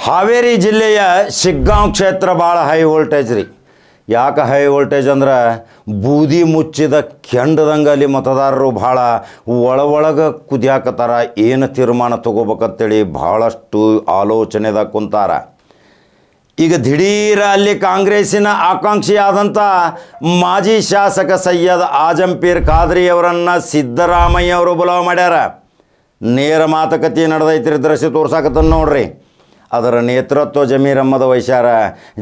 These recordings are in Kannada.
ಹಾವೇರಿ ಜಿಲ್ಲೆಯ ಶಿಗ್ಗಾಂವ್ ಕ್ಷೇತ್ರ ಭಾಳ ಹೈ ವೋಲ್ಟೇಜ್ ರೀ. ಯಾಕೆ ಹೈ ವೋಲ್ಟೇಜ್ ಅಂದ್ರೆ ಬೂದಿ ಮುಚ್ಚಿದ ಕೆಂಡದಂಗೆ ಅಲ್ಲಿ ಮತದಾರರು ಭಾಳ ಒಳಗೆ ಕುದಿಯಾಕತ್ತಾರ. ಏನು ತೀರ್ಮಾನ ತೊಗೋಬೇಕಂತೇಳಿ ಭಾಳಷ್ಟು ಆಲೋಚನೆದಾಗ ಕುಂತಾರ. ಈಗ ದಿಢೀರ ಅಲ್ಲಿ ಕಾಂಗ್ರೆಸ್ಸಿನ ಆಕಾಂಕ್ಷಿಯಾದಂಥ ಮಾಜಿ ಶಾಸಕ ಸೈಯದ್ ಆಜಂಪೀರ್ ಖಾದ್ರಿ ಅವರನ್ನು ಸಿದ್ದರಾಮಯ್ಯ ಅವರು ಬುಲಾವ್ ಮಾಡ್ಯಾರ. ನೇರ ಮಾತುಕತೆ ನಡೆದೈತ್ರಿ. ದೃಶ್ಯ ತೋರ್ಸಾಕತ್ತನ್ನು ನೋಡ್ರಿ. ಅದರ ನೇತೃತ್ವ ಜಮೀರ್ ಅಹ್ಮದ್ ವಹಿಸ್ಯಾರ.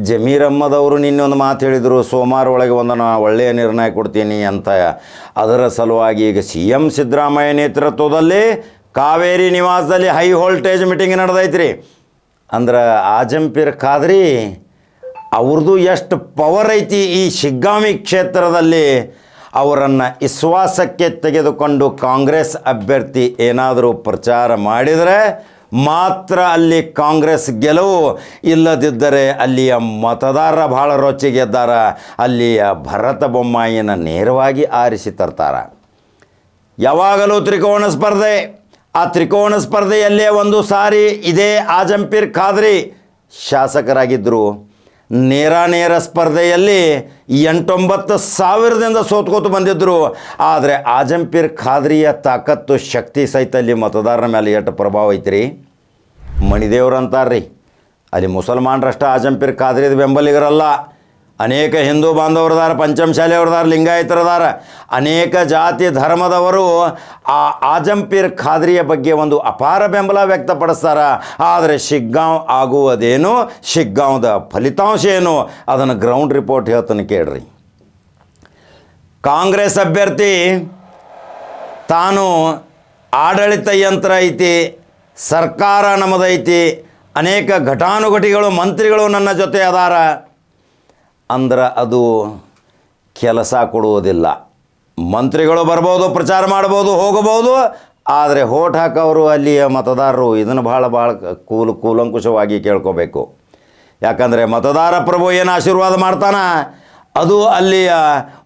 ಜಮೀರ್ ಅಹ್ಮದ್ ಅವರು ನಿನ್ನೊಂದು ಮಾತು ಹೇಳಿದರು, ಸೋಮವಾರ ಒಳಗೆ ಒಂದು ಒಳ್ಳೆಯ ನಿರ್ಣಯ ಕೊಡ್ತೀನಿ ಅಂತ. ಅದರ ಸಲುವಾಗಿ ಈಗ CM ಸಿದ್ದರಾಮಯ್ಯ ನೇತೃತ್ವದಲ್ಲಿ ಕಾವೇರಿ ನಿವಾಸದಲ್ಲಿ ಹೈ ವೋಲ್ಟೇಜ್ ಮೀಟಿಂಗ್ ನಡೆದೈತ್ರಿ. ಅಂದ್ರೆ ಆಜಂಪೀರ್ ಖಾದ್ರಿ ಅವ್ರದ್ದು ಎಷ್ಟು ಪವರ್ ಐತಿ ಈ ಶಿಗ್ಗಾಂವಿ ಕ್ಷೇತ್ರದಲ್ಲಿ. ಅವರನ್ನು ವಿಶ್ವಾಸಕ್ಕೆ ತೆಗೆದುಕೊಂಡು ಕಾಂಗ್ರೆಸ್ ಅಭ್ಯರ್ಥಿ ಏನಾದರೂ ಪ್ರಚಾರ ಮಾಡಿದರೆ ಮಾತ್ರ ಅಲ್ಲಿ ಕಾಂಗ್ರೆಸ್ ಗೆಲುವು. ಇಲ್ಲದಿದ್ದರೆ ಅಲ್ಲಿಯ ಮತದಾರ ಭಾಳ ರೊಚ್ಚಿಗೆದ್ದಾರ. ಅಲ್ಲಿಯ ಭರತ ಬೊಮ್ಮಾಯಿನ ನೇರವಾಗಿ ಆರಿಸಿ ತರ್ತಾರೆ. ಯಾವಾಗಲೂ ತ್ರಿಕೋನ ಸ್ಪರ್ಧೆ. ಆ ತ್ರಿಕೋನ ಸ್ಪರ್ಧೆಯಲ್ಲೇ ಒಂದು ಸಾರಿ ಇದೇ ಆಜಂಪೀರ್ ಖಾದ್ರಿ ಶಾಸಕರಾಗಿದ್ದರು. ನೇರ ಸ್ಪರ್ಧೆಯಲ್ಲಿ 8-9 ಸಾವಿರದಿಂದ ಸೋತ್ಕೋತು ಬಂದಿದ್ದರು. ಆದರೆ ಆಜಂಪೀರ್ ಖಾದ್ರಿಯ ತಾಕತ್ತು ಶಕ್ತಿ ಸಹಿತ ಅಲ್ಲಿ ಮತದಾರರ ಮೇಲೆ ಎಷ್ಟು ಪ್ರಭಾವ ಐತ್ರಿ. ಮಣಿದೇವ್ರು ಅಂತಾರ್ರಿ, ಅಲ್ಲಿ ಮುಸಲ್ಮಾನರಷ್ಟು ಆಜಂಪೀರ್ ಖಾದ್ರಿದ ಬೆಂಬಲಿಗರಲ್ಲ. ಅನೇಕ ಹಿಂದೂ ಬಾಂಧವರದಾರ, ಪಂಚಮಶಾಲಿಯವ್ರದಾರ, ಲಿಂಗಾಯತರದಾರ, ಅನೇಕ ಜಾತಿ ಧರ್ಮದವರು ಆ ಆಜಂಪೀರ್ ಖಾದ್ರಿಯ ಬಗ್ಗೆ ಒಂದು ಅಪಾರ ಬೆಂಬಲ ವ್ಯಕ್ತಪಡಿಸ್ತಾರ. ಆದರೆ ಶಿಗ್ಗಾಂವ್ ಆಗುವುದೇನು, ಶಿಗ್ಗಾಂವ್ದ ಫಲಿತಾಂಶ ಏನು, ಅದನ್ನು ಗ್ರೌಂಡ್ ರಿಪೋರ್ಟ್ ಹೇಳ್ತಾನೆ ಕೇಳ್ರಿ. ಕಾಂಗ್ರೆಸ್ ಅಭ್ಯರ್ಥಿ ತಾನು ಆಡಳಿತ ಯಂತ್ರ ಐತಿ, ಸರ್ಕಾರ ನಮ್ಮದೈತಿ, ಅನೇಕ ಘಟಾನುಘಟಿಗಳು ಮಂತ್ರಿಗಳು ನನ್ನ ಜೊತೆ ಅದಾರ ಅಂದ್ರೆ ಅದು ಕೆಲಸ ಕೊಡುವುದಿಲ್ಲ. ಮಂತ್ರಿಗಳು ಬರ್ಬೋದು, ಪ್ರಚಾರ ಮಾಡ್ಬೋದು, ಹೋಗಬಹುದು. ಆದರೆ ಹೋಟ್ ಹಾಕೋರು ಅಲ್ಲಿಯ ಮತದಾರರು ಇದನ್ನು ಭಾಳ ಕೂಲಂಕುಷವಾಗಿ ಕೇಳ್ಕೋಬೇಕು. ಯಾಕಂದರೆ ಮತದಾರ ಪ್ರಭು ಏನು ಆಶೀರ್ವಾದ ಮಾಡ್ತಾನೆ ಅದು ಅಲ್ಲಿಯ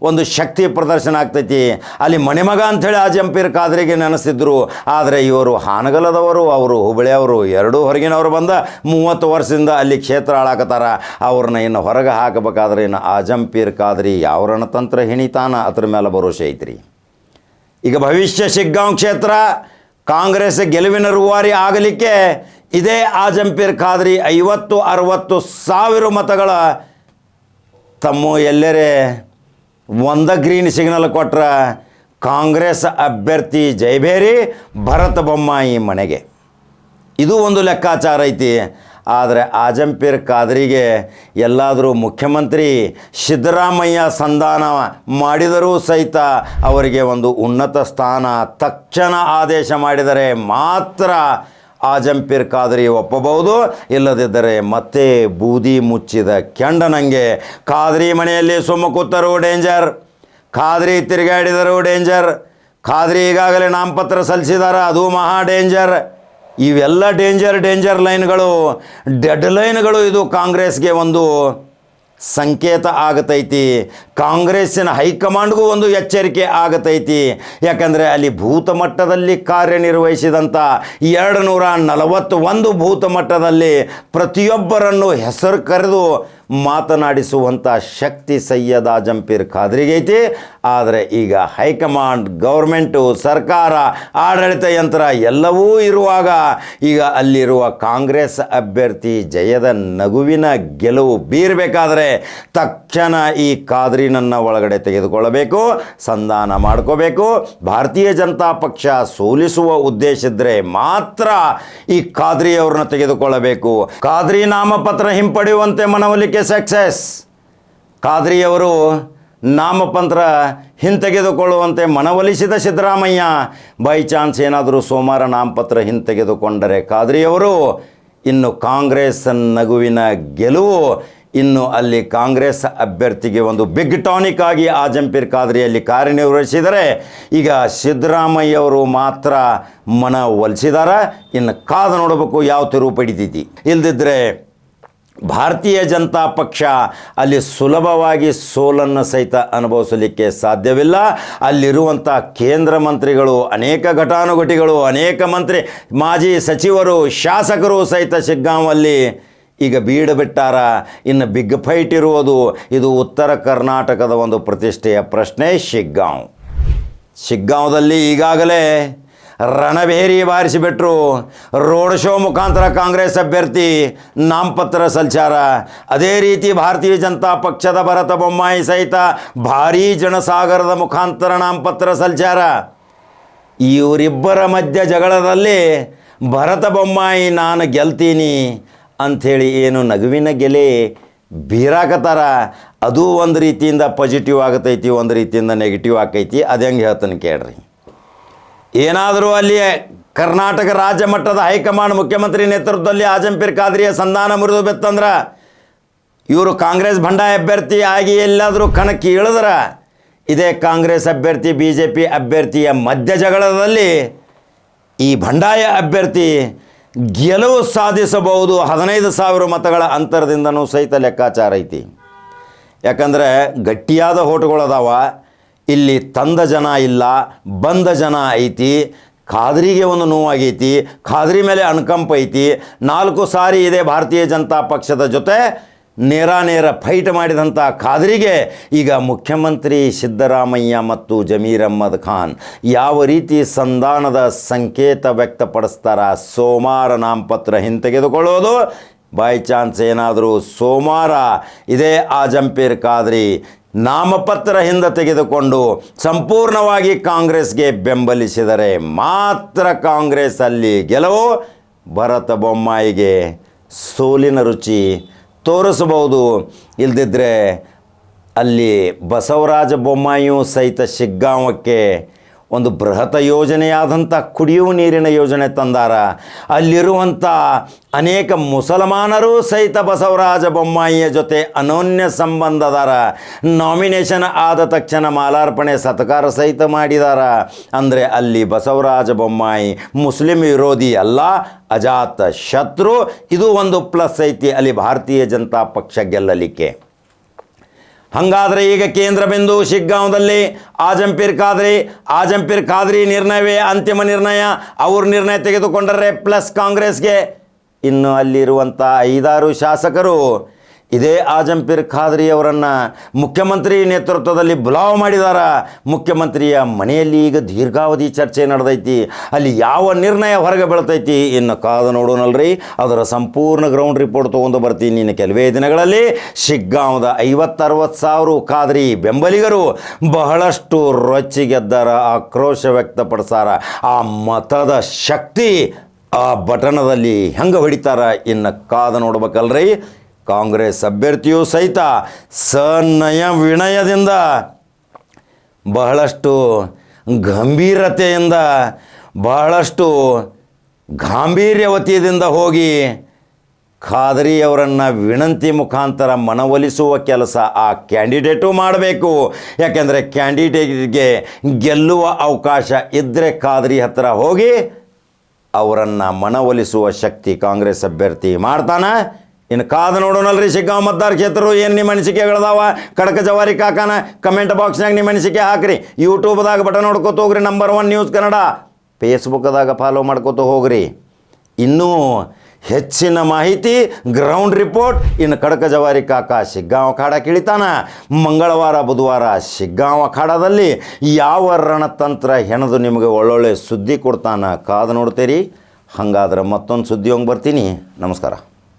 ಒಂದು ಶಕ್ತಿ ಪ್ರದರ್ಶನ ಆಗ್ತೈತಿ. ಅಲ್ಲಿ ಮಣಿಮಗ ಅಂಥೇಳಿ ಆಜಂಪೀರ್ ಖಾದ್ರಿಗೆ ನೆನೆಸಿದ್ರು. ಆದರೆ ಇವರು ಹಾನಗಲದವರು, ಅವರು ಹುಬ್ಬಳ್ಳಿಯವರು, ಎರಡೂ ಹೊರಗಿನವರು ಬಂದ 30 ವರ್ಷದಿಂದ ಅಲ್ಲಿ ಕ್ಷೇತ್ರ ಹಾಳಾಕತ್ತಾರ. ಅವ್ರನ್ನ ಇನ್ನು ಹೊರಗೆ ಹಾಕಬೇಕಾದ್ರೆ ಇನ್ನು ಆಜಂಪೀರ್ ಖಾದ್ರಿ ಯಾವ ರಣತಂತ್ರ ಹಿಣಿತಾನ ಅದ್ರ ಮೇಲೆ ಭರೋಸೆ ಐತ್ರಿ. ಈಗ ಭವಿಷ್ಯ ಶಿಗ್ಗಾಂವ್ ಕ್ಷೇತ್ರ ಕಾಂಗ್ರೆಸ್ ಗೆಲುವಿನ ರೂವಾರಿ ಆಗಲಿಕ್ಕೆ ಇದೇ ಆಜಂಪೀರ್ ಖಾದ್ರಿ 50-60 ಸಾವಿರ ಮತಗಳ ತಮ್ಮ ಎಲ್ಲರೇ ಒಂದ ಗ್ರೀನ್ ಸಿಗ್ನಲ್ ಕೊಟ್ರ ಕಾಂಗ್ರೆಸ್ ಅಭ್ಯರ್ಥಿ ಜಯಭೇರಿ ಭರತ ಬೊಮ್ಮಾಯಿ ಮನೆಗೆ. ಇದು ಒಂದು ಲೆಕ್ಕಾಚಾರ ಐತಿ. ಆದರೆ ಆಜಂಪೀರ್ ಖಾದ್ರಿಗೆ ಎಲ್ಲಾದರೂ ಮುಖ್ಯಮಂತ್ರಿ ಸಿದ್ದರಾಮಯ್ಯ ಸಂಧಾನ ಮಾಡಿದರೂ ಸಹಿತ ಅವರಿಗೆ ಒಂದು ಉನ್ನತ ಸ್ಥಾನ ತಕ್ಷಣ ಆದೇಶ ಮಾಡಿದರೆ ಮಾತ್ರ ಆಜಂಪೀರ್ ಖಾದ್ರಿ ಒಪ್ಪಬಹುದು. ಇಲ್ಲದಿದ್ದರೆ ಮತ್ತೆ ಬೂದಿ ಮುಚ್ಚಿದ ಕೆಂಡನಂಗೆ ಖಾದ್ರಿ ಮನೆಯಲ್ಲಿ ಸುಮ್ಮ ಕೂತರೂ ಡೇಂಜರ್, ಖಾದ್ರಿ ತಿರುಗಾಡಿದರೂ ಡೇಂಜರ್, ಖಾದ್ರಿ ಈಗಾಗಲೇ ನಾಮಪತ್ರ ಸಲ್ಲಿಸಿದಾರ, ಅದು ಮಹಾ ಡೇಂಜರ್. ಇವೆಲ್ಲ ಡೇಂಜರ್ ಲೈನ್ಗಳು, ಡೆಡ್ ಲೈನ್ಗಳು. ಇದು ಕಾಂಗ್ರೆಸ್ಗೆ ಒಂದು ಸಂಕೇತ ಆಗತೈತಿ. ಕಾಂಗ್ರೆಸ್ಸಿನ ಹೈಕಮಾಂಡ್ಗೂ ಒಂದು ಎಚ್ಚರಿಕೆ ಆಗತೈತಿ. ಯಾಕಂದರೆ ಅಲ್ಲಿ ಭೂತ ಮಟ್ಟದಲ್ಲಿ ಕಾರ್ಯನಿರ್ವಹಿಸಿದಂಥ 241 ಭೂತ ಮಟ್ಟದಲ್ಲಿ ಪ್ರತಿಯೊಬ್ಬರನ್ನು ಹೆಸರು ಕರೆದು ಮಾತನಾಡಿಸುವಂಥ ಶಕ್ತಿ ಸೈಯದ್ ಆಜಂಪೀರ್ ಖಾದ್ರಿಗೆ ಐತಿ. ಆದರೆ ಈಗ ಹೈಕಮಾಂಡ್, ಗೌರ್ಮೆಂಟು, ಸರ್ಕಾರ, ಆಡಳಿತ ಯಂತ್ರ ಎಲ್ಲವೂ ಇರುವಾಗ ಈಗ ಅಲ್ಲಿರುವ ಕಾಂಗ್ರೆಸ್ ಅಭ್ಯರ್ಥಿ ಜಯದ ನಗುವಿನ ಗೆಲುವು ಬೀರಬೇಕಾದ್ರೆ ತಕ್ಷಣ ಈ ಖಾದ್ರಿನನ್ನು ಒಳಗಡೆ ತೆಗೆದುಕೊಳ್ಳಬೇಕು, ಸಂಧಾನ ಮಾಡ್ಕೋಬೇಕು. ಭಾರತೀಯ ಜನತಾ ಪಕ್ಷ ಸೋಲಿಸುವ ಉದ್ದೇಶ ಇದ್ದರೆ ಮಾತ್ರ ಈ ಖಾದ್ರಿಯವ್ರನ್ನ ತೆಗೆದುಕೊಳ್ಳಬೇಕು. ಖಾದ್ರಿ ನಾಮಪತ್ರ ಹಿಂಪಡೆಯುವಂತೆ ಮನವೊಲಿಕೆ ಸಕ್ಸಸ್. ಖಾದ್ರಿಯವರು ನಾಮಪತ್ರ ಹಿಂತೆಗೆದುಕೊಳ್ಳುವಂತೆ ಮನವೊಲಿಸಿದ ಸಿದ್ದರಾಮಯ್ಯ ಬೈ ಚಾನ್ಸ್ ಏನಾದರೂ ಸೋಮವಾರ ನಾಮಪತ್ರ ಹಿಂತೆಗೆದುಕೊಂಡರೆ ಖಾದ್ರಿಯವರು ಇನ್ನು ಕಾಂಗ್ರೆಸ್ ನಗುವಿನ ಗೆಲುವು. ಇನ್ನು ಅಲ್ಲಿ ಕಾಂಗ್ರೆಸ್ ಅಭ್ಯರ್ಥಿಗೆ ಒಂದು ಬಿಗ್ ಟಾನಿಕ್ ಆಗಿ ಆಜಂಪೀರ್ ಖಾದ್ರಿಯಲ್ಲಿ ಕಾರ್ಯನಿರ್ವಹಿಸಿದರೆ ಈಗ ಸಿದ್ದರಾಮಯ್ಯವರು ಮಾತ್ರ ಮನ ಒಲಿಸಿದಾರ. ಇನ್ನು ಕಾದು ನೋಡಬೇಕು ಯಾವ ತಿರುವು ಪಡಿತೈತಿ. ಇಲ್ದಿದ್ರೆ ಭಾರತೀಯ ಜನತಾ ಪಕ್ಷ ಅಲ್ಲಿ ಸುಲಭವಾಗಿ ಸೋಲನ್ನು ಸಹಿತ ಅನುಭವಿಸಲಿಕ್ಕೆ ಸಾಧ್ಯವಿಲ್ಲ. ಅಲ್ಲಿರುವಂಥ ಕೇಂದ್ರ ಮಂತ್ರಿಗಳು, ಅನೇಕ ಘಟಾನುಘಟಿಗಳು, ಅನೇಕ ಮಾಜಿ ಸಚಿವರು, ಶಾಸಕರು ಸಹಿತ ಶಿಗ್ಗಾಂವಲ್ಲಿ ಈಗ ಬೀಡು ಬಿಟ್ಟಾರ, ಇನ್ನು ಬಿಗ್ ಫೈಟ್ ಇರುವುದು ಇದು ಉತ್ತರ ಕರ್ನಾಟಕದ ಒಂದು ಪ್ರತಿಷ್ಠೆಯ ಪ್ರಶ್ನೆ. ಶಿಗ್ಗಾಂವದಲ್ಲಿ ಈಗಾಗಲೇ ರಣಬೇರಿ ಬಾರಿಸಿಬಿಟ್ರು. ರೋಡ್ ಶೋ ಮುಖಾಂತರ ಕಾಂಗ್ರೆಸ್ ಅಭ್ಯರ್ಥಿ ನಾಮಪತ್ರ ಸಲ್ಲಿಸ್ಯಾರ. ಅದೇ ರೀತಿ ಭಾರತೀಯ ಜನತಾ ಪಕ್ಷದ ಭರತ ಬೊಮ್ಮಾಯಿ ಸಹಿತ ಭಾರೀ ಜನಸಾಗರದ ಮುಖಾಂತರ ನಾಮಪತ್ರ ಸಲ್ಲಿಸ್ಯಾರ. ಇವರಿಬ್ಬರ ಮಧ್ಯ ಜಗಳದಲ್ಲಿ ಭರತ ಬೊಮ್ಮಾಯಿ ನಾನು ಗೆಲ್ತೀನಿ ಅಂಥೇಳಿ ಏನು ನಗುವಿನ ಗೆಲೆ ಬೀರಾಕತ್ತಾರ. ಅದು ಒಂದು ರೀತಿಯಿಂದ ಪಾಸಿಟಿವ್ ಆಗತೈತಿ, ಒಂದು ರೀತಿಯಿಂದ ನೆಗೆಟಿವ್ ಆಕೈತಿ. ಅದು ಹೆಂಗೆ ಹೇಳ್ತಾನೆ ಕೇಳ್ರಿ. ಏನಾದರೂ ಅಲ್ಲಿ ಕರ್ನಾಟಕ ರಾಜ್ಯ ಮಟ್ಟದ ಹೈಕಮಾಂಡ್ ಮುಖ್ಯಮಂತ್ರಿ ನೇತೃತ್ವದಲ್ಲಿ ಆಜಂ ಪೀರ್ ಖಾದ್ರಿಯ ಸಂಧಾನ ಮುರಿದು ಬಿತ್ತಂದ್ರೆ ಇವರು ಕಾಂಗ್ರೆಸ್ ಬಂಡಾಯ ಅಭ್ಯರ್ಥಿ ಆಗಿ ಎಲ್ಲಾದರೂ ಕಣಕ್ಕೆ ಇಳಿದ್ರೆ ಇದೇ ಕಾಂಗ್ರೆಸ್ ಅಭ್ಯರ್ಥಿ BJP ಅಭ್ಯರ್ಥಿಯ ಮಧ್ಯ ಜಗಳದಲ್ಲಿ ಈ ಬಂಡಾಯ ಅಭ್ಯರ್ಥಿ ಗೆಲುವು ಸಾಧಿಸಬಹುದು. 15,000 ಮತಗಳ ಅಂತರದಿಂದನೂ ಸಹಿತ ಲೆಕ್ಕಾಚಾರ ಐತಿ. ಯಾಕಂದರೆ ಗಟ್ಟಿಯಾದ ಹೋಟುಗಳದಾವ. ಇಲ್ಲಿ ತಂದ ಜನ ಇಲ್ಲ, ಬಂದ ಜನ ಐತಿ. ಖಾದ್ರಿಗೆ ಒಂದು ನೋವಾಗೈತಿ, ಖಾದ್ರಿ ಮೇಲೆ ಅನುಕಂಪ ಐತಿ. 4 ಸಾರಿ ಇದೆ ಭಾರತೀಯ ಜನತಾ ಪಕ್ಷದ ಜೊತೆ ನೇರ ಫೈಟ್ ಮಾಡಿದಂಥ ಖಾದ್ರಿಗೆ ಈಗ ಮುಖ್ಯಮಂತ್ರಿ ಸಿದ್ದರಾಮಯ್ಯ ಮತ್ತು ಜಮೀರ್ ಅಹ್ಮದ್ ಖಾನ್ ಯಾವ ರೀತಿ ಸಂಧಾನದ ಸಂಕೇತ ವ್ಯಕ್ತಪಡಿಸ್ತಾರ. ಸೋಮವಾರ ನಾಮಪತ್ರ ಹಿಂತೆಗೆದುಕೊಳ್ಳೋದು. ಬೈ ಚಾನ್ಸ್ ಏನಾದರೂ ಸೋಮವಾರ ಇದೇ ಆಜಂ ಪೀರ್ ಖಾದ್ರಿ ನಾಮಪತ್ರ ಹಿಂದೆ ತೆಗೆದುಕೊಂಡು ಸಂಪೂರ್ಣವಾಗಿ ಕಾಂಗ್ರೆಸ್ಗೆ ಬೆಂಬಲಿಸಿದರೆ ಮಾತ್ರ ಕಾಂಗ್ರೆಸ್ ಅಲ್ಲಿ ಗೆಲುವು. ಭರತ ಬೊಮ್ಮಾಯಿಗೆ ಸೋಲಿನ ರುಚಿ ತೋರಿಸಬಹುದು. ಇಲ್ಲದಿದ್ದರೆ ಅಲ್ಲಿ ಬಸವರಾಜ ಬೊಮ್ಮಾಯಿಯೂ ಸಹಿತ ಶಿಗ್ಗಾಂವಕ್ಕೆ ಒಂದು ಬೃಹತ್ ಯೋಜನೆಯಾದಂಥ ಕುಡಿಯುವ ನೀರಿನ ಯೋಜನೆ ತಂದಾರ. ಅಲ್ಲಿರುವಂಥ ಅನೇಕ ಮುಸಲ್ಮಾನರು ಸಹಿತ ಬಸವರಾಜ ಬೊಮ್ಮಾಯಿಯ ಜೊತೆ ಅನೋನ್ಯ ಸಂಬಂಧದಾರ. ನಾಮಿನೇಷನ್ ಆದ ತಕ್ಷಣ ಮಾಲಾರ್ಪಣೆ ಸತ್ಕಾರ ಸಹಿತ ಮಾಡಿದಾರ. ಅಂದರೆ ಅಲ್ಲಿ ಬಸವರಾಜ ಬೊಮ್ಮಾಯಿ ಮುಸ್ಲಿಂ ವಿರೋಧಿ ಅಲ್ಲ, ಅಜಾತ ಶತ್ರು. ಇದು ಒಂದು ಪ್ಲಸ್ ಐತಿ ಅಲ್ಲಿ ಭಾರತೀಯ ಜನತಾ ಪಕ್ಷ ಗೆಲ್ಲಲಿಕ್ಕೆ. ಹಾಗಾದರೆ ಈಗ ಕೇಂದ್ರ ಬಿಂದು ಶಿಗ್ಗಾಂವದಲ್ಲಿ ಆಜಂ ಪೀರ್ ಖಾದ್ರಿ ನಿರ್ಣಯವೇ ಅಂತಿಮ ನಿರ್ಣಯ. ಅವ್ರ ನಿರ್ಣಯ ತೆಗೆದುಕೊಂಡರೆ ಪ್ಲಸ್ ಕಾಂಗ್ರೆಸ್ಗೆ. ಇನ್ನು ಅಲ್ಲಿರುವಂಥ 5-6 ಶಾಸಕರು ಇದೇ ಆಜಂ ಪೀರ್ ಖಾದ್ರಿ ಅವರನ್ನು ಮುಖ್ಯಮಂತ್ರಿ ನೇತೃತ್ವದಲ್ಲಿ ಬುಲಾವ್ ಮಾಡಿದಾರ. ಮುಖ್ಯಮಂತ್ರಿಯ ಮನೆಯಲ್ಲಿ ಈಗ ದೀರ್ಘಾವಧಿ ಚರ್ಚೆ ನಡೆದೈತಿ. ಅಲ್ಲಿ ಯಾವ ನಿರ್ಣಯ ಹೊರಗೆ ಬೀಳ್ತೈತಿ ಇನ್ನು ಕಾದು ನೋಡೋಣಲ್ರಿ. ಅದರ ಸಂಪೂರ್ಣ ಗ್ರೌಂಡ್ ರಿಪೋರ್ಟ್ ತೊಗೊಂಡು ಬರ್ತೀನಿ ಇನ್ನು ಕೆಲವೇ ದಿನಗಳಲ್ಲಿ. ಶಿಗ್ಗಾಂವದ 50-60 ಸಾವಿರ ಖಾದ್ರಿ ಬೆಂಬಲಿಗರು ಬಹಳಷ್ಟು ರೊಚ್ಚಿಗೆದ್ದರ, ಆಕ್ರೋಶ ವ್ಯಕ್ತಪಡಿಸಾರ. ಆ ಮತದ ಶಕ್ತಿ ಆ ಬಟನದಲ್ಲಿ ಹೆಂಗೆ ಹೊಡಿತಾರ ಇನ್ನು ಕಾದು ನೋಡ್ಬೇಕಲ್ರಿ. ಕಾಂಗ್ರೆಸ್ ಅಭ್ಯರ್ಥಿಯೂ ಸಹಿತ ಸನಯ ವಿನಯದಿಂದ ಬಹಳಷ್ಟು ಗಂಭೀರತೆಯಿಂದ ಬಹಳಷ್ಟು ಗಾಂಭೀರ್ಯವತಿಯಿಂದ ಹೋಗಿ ಖಾದ್ರಿಯವರನ್ನು ವಿನಂತಿ ಮುಖಾಂತರ ಮನವೊಲಿಸುವ ಕೆಲಸ ಆ ಕ್ಯಾಂಡಿಡೇಟು ಮಾಡಬೇಕು. ಯಾಕೆಂದರೆ ಕ್ಯಾಂಡಿಡೇಟ್ಗೆ ಗೆಲ್ಲುವ ಅವಕಾಶ ಇದ್ದರೆ ಖಾದ್ರಿ ಹತ್ತಿರ ಹೋಗಿ ಅವರನ್ನು ಮನವೊಲಿಸುವ ಶಕ್ತಿ ಕಾಂಗ್ರೆಸ್ ಅಭ್ಯರ್ಥಿ ಮಾಡ್ತಾನೆ. ಇನ್ನು ಕಾದು ನೋಡೋಣಲ್ರಿ. ಶಿಗ್ಗಾಂವ್ ಮತದಾರ ಕ್ಷೇತ್ರರು ಏನು ನಿಮ್ಮ ಅನಿಸಿಕೆಗಳದಾವ ಖಡಕ ಜವಾರಿ ಕಾಕಾನ ಕಮೆಂಟ್ ಬಾಕ್ಸ್ನಾಗ ನಿಮ್ಮ ಅನಿಸಿಕೆ ಹಾಕ್ರಿ. ಯೂಟ್ಯೂಬ್ದಾಗ ಬಟನ್ ನೋಡ್ಕೊತ ಹೋಗ್ರಿ ನಂಬರ್ 1 ನ್ಯೂಸ್ ಕನ್ನಡ. ಫೇಸ್ಬುಕ್ದಾಗ ಫಾಲೋ ಮಾಡ್ಕೊತ ಹೋಗ್ರಿ. ಇನ್ನೂ ಹೆಚ್ಚಿನ ಮಾಹಿತಿ ಗ್ರೌಂಡ್ ರಿಪೋರ್ಟ್ ಇನ್ನು ಖಡಕ ಜವಾರಿ ಕಾಕ ಶಿಗ್ಗಾಂವ್ ಅಖಾಡ ಕಿಳಿತಾನ. ಮಂಗಳವಾರ ಬುಧವಾರ ಶಿಗ್ಗಾಂವ್ ಅಖಾಡದಲ್ಲಿ ಯಾವ ರಣತಂತ್ರ ಹೆಣದು ನಿಮಗೆ ಒಳ್ಳೊಳ್ಳೆ ಸುದ್ದಿ ಕೊಡ್ತಾನ ಕಾದು ನೋಡ್ತೀರಿ. ಹಾಗಾದ್ರೆ ಮತ್ತೊಂದು ಸುದ್ದಿ ಹೋಗಿ ಬರ್ತೀನಿ. ನಮಸ್ಕಾರ.